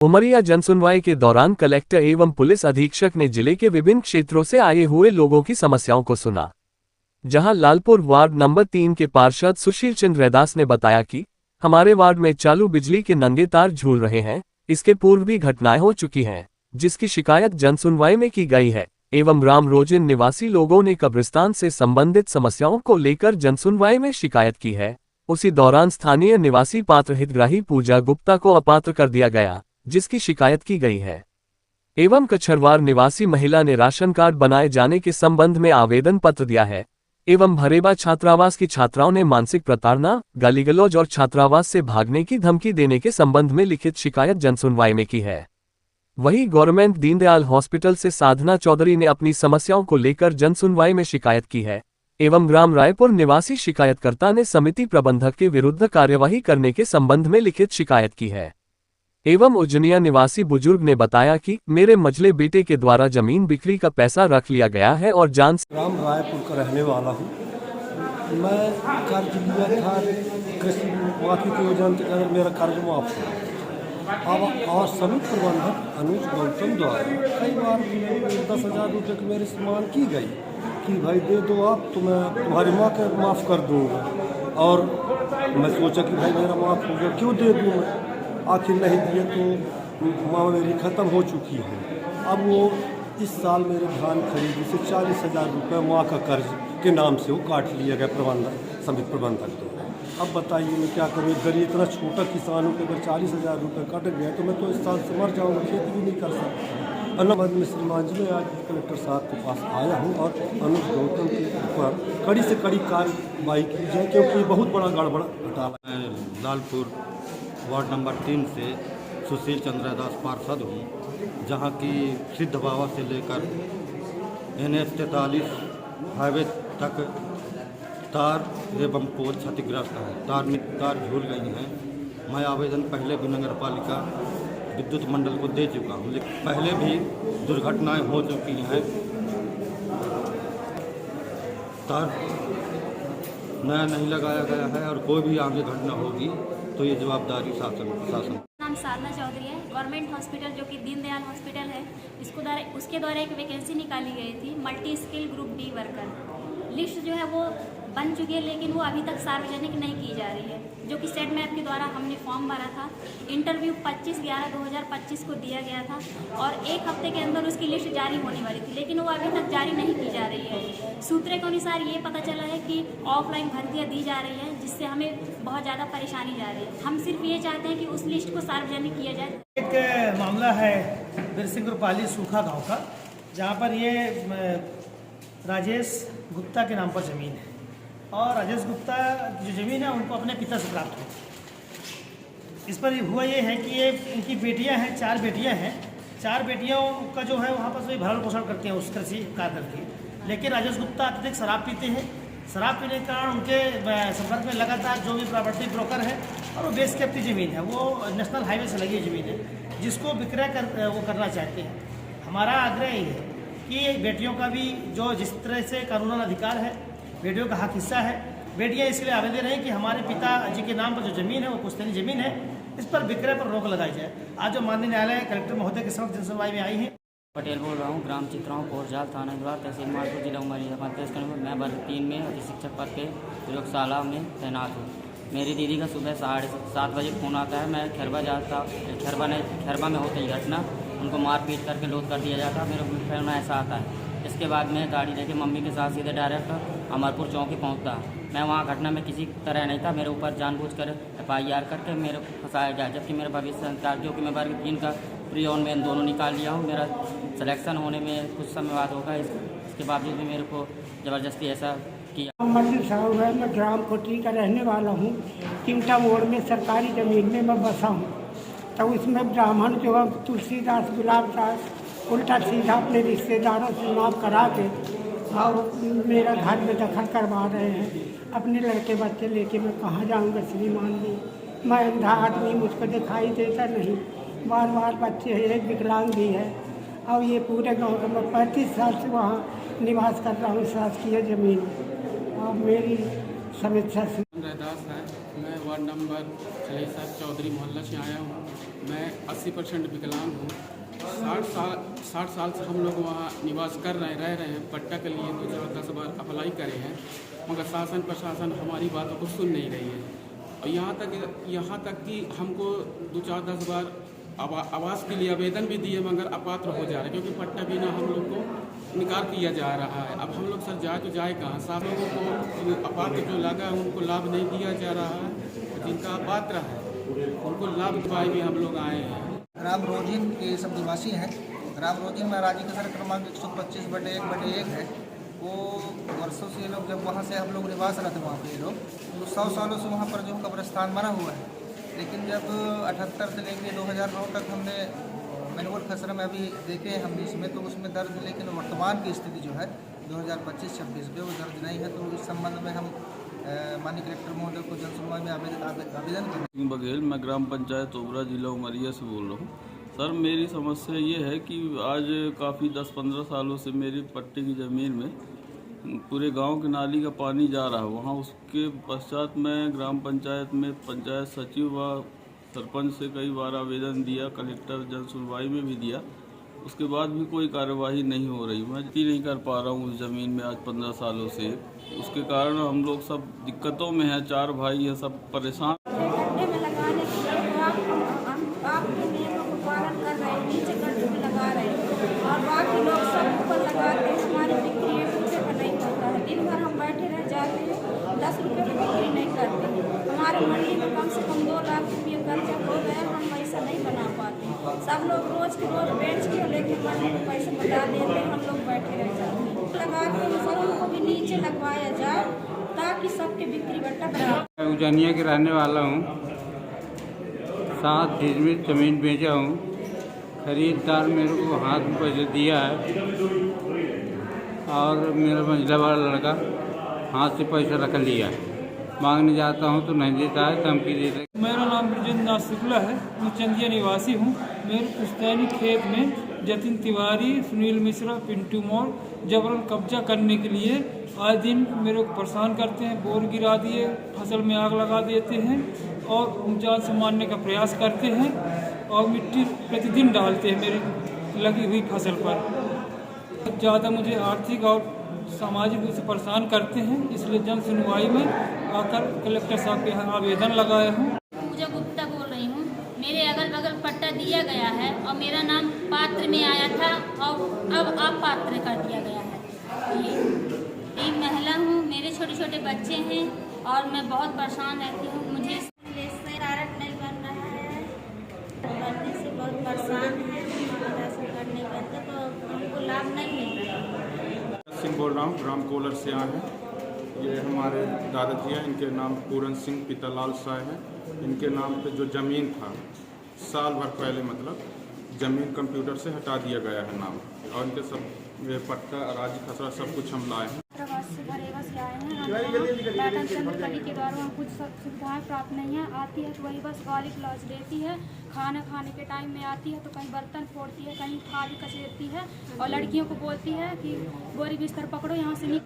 उमरिया जनसुनवाई के दौरान कलेक्टर एवं पुलिस अधीक्षक ने जिले के विभिन्न क्षेत्रों से आए हुए लोगों की समस्याओं को सुना। जहां लालपुर वार्ड नंबर 3 के पार्षद सुशील चंद्र रैदास ने बताया कि हमारे वार्ड में चालू बिजली के नंगे तार झूल रहे हैं। इसके पूर्व भी घटनाएं हो चुकी हैं, जिसकी शिकायत जनसुनवाई में की गई है एवं राम रोजिन निवासी लोगों ने कब्रिस्तान से संबंधित समस्याओं को लेकर जनसुनवाई में शिकायत की है। उसी दौरान स्थानीय निवासी पात्र हितग्राही पूजा गुप्ता को अपात्र कर दिया गया, जिसकी शिकायत की गई है। एवं कछरवार निवासी महिला ने राशन कार्ड बनाए जाने के संबंध में आवेदन पत्र दिया है। एवं भरेबा छात्रावास की छात्राओं ने मानसिक प्रताड़ना, गाली गलौज और छात्रावास से भागने की धमकी देने के संबंध में लिखित शिकायत जनसुनवाई में की है। वहीं गवर्नमेंट दीनदयाल हॉस्पिटल से साधना चौधरी ने अपनी समस्याओं को लेकर जनसुनवाई में शिकायत की है। एवं ग्राम रायपुर निवासी शिकायतकर्ता ने समिति प्रबंधक के विरुद्ध कार्यवाही करने के संबंध में लिखित शिकायत की है। एवं उज्जनिया निवासी बुजुर्ग ने बताया कि मेरे मझले बेटे के द्वारा जमीन बिक्री का पैसा रख लिया गया है और जान ग्राम रायपुर का रहने वाला हूँ। मैं कर्ज लिया था कृषि माफी की योजना के तहत, मेरा कर्ज माफ हुआ। अब और समिति प्रबंधक अनुज गौतम द्वारा कई बार 10,000 रुपये की मेरी मांग की गई कि भाई दे दो आप, तो मैं तुम्हारी माँ के माफ़ कर दूँगा। और मैं सोचा कि भाई मेरा माफ़ हो गया, क्यों दे दूँ मैं, आखिर नहीं दिए तो माँ मेरी ख़त्म हो चुकी है। अब वो इस साल मेरे धान खरीदी से 40,000 रुपये माँ का कर्ज के नाम से वो काट लिया गया समिति प्रबंधक द्वारा। अब बताइए मैं क्या करूँ, गरीब इतना छोटा किसान हूँ कि अगर 40,000 रुपये कट गया तो मैं तो इस साल से मर जाऊँगा, खेती भी नहीं कर सकता। अनबद में श्रीमान जी मैं आज कलेक्टर साहब के पास आया हूँ और अनुज गौतम के ऊपर कड़ी से कड़ी कार्रवाई की जाए, क्योंकि बहुत बड़ा गड़बड़ घोटाला है। लालपुर वार्ड नंबर 3 से सुशील चंद्र रैदास पार्षद हूँ, जहाँ की सिद्ध बाबा से लेकर NH 43 हाईवे तक तार एवं पोल क्षतिग्रस्त है। तार झूल गई हैं। मैं आवेदन पहले भी नगर पालिका विद्युत मंडल को दे चुका हूँ, लेकिन पहले भी दुर्घटनाएं हो चुकी हैं। तार नया नहीं लगाया गया है और कोई भी आगे घटना होगी तो ये जवाबदारी शासन। नाम साधना चौधरी है। गवर्नमेंट हॉस्पिटल जो कि दीनदयाल हॉस्पिटल है, उसके द्वारा एक वैकेंसी निकाली गई थी multi skill group D worker. List जो है वो बन चुकी है, लेकिन वो अभी तक सार्वजनिक नहीं की जा रही है, जो कि सेट मैप के द्वारा हमने फॉर्म भरा था। इंटरव्यू 25/11/2025 को दिया गया था और एक हफ्ते के अंदर उसकी लिस्ट जारी होने वाली थी, लेकिन वो अभी तक जारी नहीं की जा रही है। सूत्रों के अनुसार ये पता चला है कि ऑफलाइन भर्तियाँ दी जा रही हैं, जिससे हमें बहुत ज़्यादा परेशानी जा रही है। हम सिर्फ ये चाहते हैं कि उस लिस्ट को सार्वजनिक किया जाए। एक मामला है बिरसिंहपुरपाली सूखा गाँव का, जहाँ पर ये राजेश गुप्ता के नाम पर ज़मीन है और राजेश गुप्ता जो ज़मीन है उनको अपने पिता से प्राप्त हुई। इस पर हुआ ये है कि ये इनकी बेटियां हैं, 4 बेटियां हैं। 4 बेटियों का जो है वहाँ पर सभी भरण पोषण करते हैं उस कृषि कार्य करके, लेकिन राजेश गुप्ता अत्यधिक शराब पीते हैं। शराब पीने के कारण उनके संपर्क में लगातार जो भी प्रॉपर्टी ब्रोकर है और वो बेस कैप की ज़मीन है, वो नेशनल हाईवे से लगी ज़मीन है, जिसको विक्रय वो करना चाहते हैं। हमारा आग्रह ये है कि बेटियों का भी जो जिस तरह से कानूनन अधिकार है, बेटियों का हक हिस्सा है। बेटियां इसलिए आवेदन हैं कि हमारे पिताजी के नाम पर जो ज़मीन है वो पुश्तैनी ज़मीन है, इस पर विक्रय पर रोक लगाई जाए। आज जो माननीय न्यायालय कलेक्टर महोदय के समक्ष जनसुनवाई में आई है। पटेल बोल रहा हूँ, ग्राम चित्राओं कोरजाल थाना द्वार तहसील मालपुर जिला उमरिया मध्य प्रदेश। मैं वर्ग 3 में अति शिक्षक पद के प्रयोगशाला में तैनात हूँ। मेरी दीदी का सुबह 7:30 बजे फ़ोन आता है। मैं खैरबा में होती घटना, उनको मारपीट करके लोड कर दिया जाता, मेरे फोन में ऐसा आता है। इसके बाद मैं गाड़ी लेके मम्मी के साथ सीधे डायरेक्ट अमरपुर चौकी पहुंचता। मैं वहां घटना में किसी तरह नहीं था। मेरे ऊपर जानबूझकर FIR करके मेरे को फंसाया गया, जबकि मेरे भविष्य संस्कार जो कि मैं वर्ग 3 का प्री ऑन में दोनों निकाल लिया हूं। मेरा सिलेक्शन होने में कुछ समय बाद होगा, इसके बावजूद भी मेरे को ज़बरदस्ती ऐसा किया। मंदिर साहब है, मैं ग्राम कोटरी का रहने वाला हूँ। चिमटा मोड़ में सरकारी ज़मीन में मैं बसा हूँ। तो उसमें ब्राह्मण जो है तुलसीदास गुलाबदास उल्टा सीधा अपने रिश्तेदारों से माफ करा के और मेरा घर में दखल करवा रहे हैं। अपने लड़के बच्चे लेके मैं कहाँ जाऊँगा श्रीमान जी, मैं अंधा आदमी, मुझको दिखाई देता नहीं। बार बच्चे हैं, एक विकलांग भी है। और ये पूरे गांव का मैं 35 साल से वहाँ निवास कर रहा हूँ, शासकीय ज़मीन। और मेरी समस्या रैदास है। मैं वार्ड नंबर 6 चौधरी मोहल्ला से आया हूँ। मैं 80% विकलांग हूँ। 60 साल से हम लोग वहाँ निवास रह रहे हैं। पट्टा के लिए 2-10 बार अप्लाई करे हैं, मगर शासन प्रशासन हमारी बातों को सुन नहीं रही है। और यहाँ तक कि हमको 2-10 बार आवास के लिए आवेदन भी दिए, मगर अपात्र हो जा रहे हैं, क्योंकि पट्टा बिना हम लोग को इनकार किया जा रहा है। अब हम लोग सर जाए तो जाए कहाँ? 7 लोगों को अपात्र जो लगा है उनको लाभ नहीं दिया जा रहा है, जिनका अपात्र है उनको लाभ दिवाए भी हम लोग आए हैं। ग्राम रोजिन के सब निवासी हैं। ग्राम रोजिन में राज्य का सड़क क्रमांक 125/1/1 है। वो वर्षों से ये लोग, जब वहाँ से हम लोग निवास रहते वहाँ पे ये लोग, तो 100 सालों से वहाँ पर जो कब्रिस्तान बना हुआ है। लेकिन जब 78 से लेकर 2009 तक हमने मैनुअल खसरा में अभी देखे हमने इसमें, तो उसमें दर्ज, लेकिन वर्तमान की स्थिति जो है 2025-26 में वो दर्ज नहीं है। तो इस संबंध में हम माननीय कलेक्टर महोदय को जन सुनवाई में आवेदन करें। बघेल, मैं ग्राम पंचायत ओबरा, जिला उमरिया से बोल रहा हूँ। सर, मेरी समस्या ये है कि आज काफ़ी 10-15 सालों से मेरी पट्टे की ज़मीन में पूरे गांव के नाली का पानी जा रहा है। वहाँ उसके पश्चात मैं ग्राम पंचायत में पंचायत सचिव व सरपंच से कई बार आवेदन दिया, कलेक्टर जन सुनवाई में भी दिया, उसके बाद भी कोई कार्यवाही नहीं हो रही। मैं नहीं कर पा रहा हूँ उस ज़मीन में आज 15 सालों से। उसके कारण हम लोग सब दिक्कतों में हैं। 4 भाई हैं, सब परेशान। गड्ढे में लगाने के लिए आपके नियमों को पालन कर रहे हैं, नीचे गड्ढे में लगा रहे हैं और बाकी लोग सब ऊपर लगाते हैं। हमारी बिक्री 1 रुपये का नहीं होता है। दिन भर हम बैठे रह जाते हैं, 10 रुपये की बिक्री नहीं करते। हमारे मंडी में कम से कम 2 लाख रुपये कर्जा हो गए, हम पैसा नहीं बना पाते। सब लोग रोज के रोज बेच के लेके मंडी में पैसा बता देते हैं, हम लोग बैठे रह जाते हैं। लगाते हैं सर, उनको भी नीचे लगवाया जाए ताकि सबके बिक्री बट्टा बराबर। मैं उजानिया के रहने वाला हूँ। 7 डिसमिल ज़मीन बेचा हूँ। खरीदार मेरे को हाथ में पैसे दिया है और मेरा मंझला वाला लड़का हाथ से पैसा रख लिया है। मांगने जाता हूँ तो नहीं देता है, धमकी देता है। मेरा नाम ब्रजेंद्र नाथ शुक्ला है। मैं चंदिया निवासी हूँ। मेरे पुश्तैनी खेत में जतिन तिवारी, सुनील मिश्रा, पिंटू मौर्य जबरन कब्जा करने के लिए आए दिन मेरे को परेशान करते हैं। बोर गिरा दिए, फसल में आग लगा देते हैं और जान से मारने का प्रयास करते हैं और मिट्टी प्रतिदिन डालते हैं मेरी लगी हुई फसल पर। ज़्यादा मुझे आर्थिक और सामाजिक रूप से परेशान करते हैं, इसलिए जन सुनवाई में आकर कलेक्टर साहब के यहाँ आवेदन लगाया हूँ। पूजा गुप्ता बोल रही हूँ। मेरे अगल बगल पट्टा दिया गया है और मेरा नाम पात्र में आया था और अब अपात्र कर दिया गया है। एक महिला हूँ, मेरे छोटे छोटे बच्चे हैं और मैं बहुत परेशान रहती हूँ। मुझे शरारत नहीं बन रहा है, बनने से बहुत परेशान है। करने के तो हमको लाभ नहीं मिल रहा है। सिंह बोल रहा हूँ, ग्राम कोलर से आए हैं। ये हमारे दादाजी हैं, इनके नाम पूरन सिंह पितालाल शाह है। इनके नाम पे जो ज़मीन था, साल भर पहले मतलब ज़मीन कंप्यूटर से हटा दिया गया है नाम, और इनके सब ये पट्टा, राज्य खसरा सब कुछ हम लाए हैं। भरेगा से आए हैं। पैटर्न चंद्रकली के द्वारा कुछ सुविधाएं प्राप्त नहीं है। आती है तो वही बस गाली गलौज देती है। खाना खाने के टाइम में आती है तो कहीं बर्तन फोड़ती है, कहीं थाली कचेरती है और लड़कियों को बोलती है कि बोरी बिस्तर पकड़ो, यहाँ से